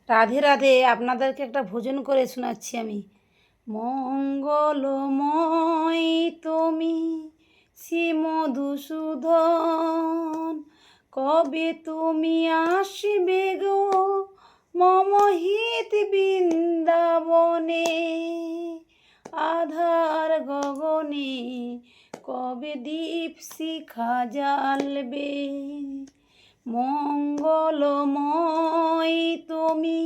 রাধে রাধে। আপনাদেরকে একটা ভোজন করে শোনাচ্ছি আমি। মঙ্গলময় তুমি শ্রী মধুসূদন, কবে তুমি আসবে গো মম হিত বৃন্দাবনে। আধার গগনে কবে দীপ শিখা জ্বালবে। মঙ্গলময় তুমি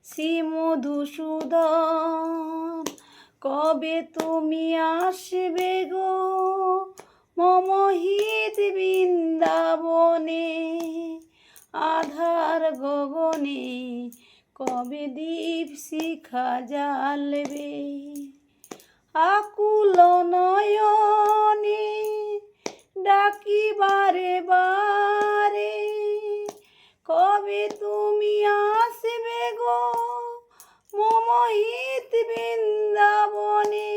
শ্রী মধুসূদন, কবে তুমি আসবে গো মম হিত বৃন্দাবনে। আধার গগনে কবে দীপ শিখা জ্বালবে। আকুল নয়নে ডাকি বারে বারে, কবে তুমি আসবে গো মম হিত বৃন্দাবনে।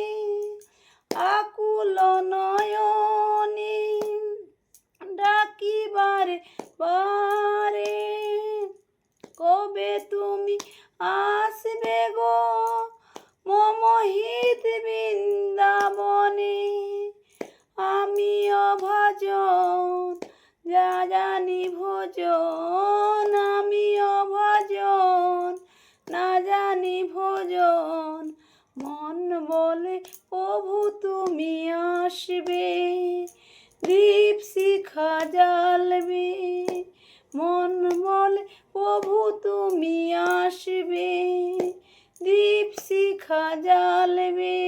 আকুল নয়নে ডাকি বারে বারে, কবে তুমি আসবে গো মম হিত বৃন্দাবনে। আমি অভাজন যা জানি ভোজন, আমি অভাজন না জানি ভোজন। মন বলে প্রভু তুমি আসবে, দীপ শিখা জ্বালবে। মন বলে প্রভু তুমি আসবে, দীপ শিখা জ্বালবে।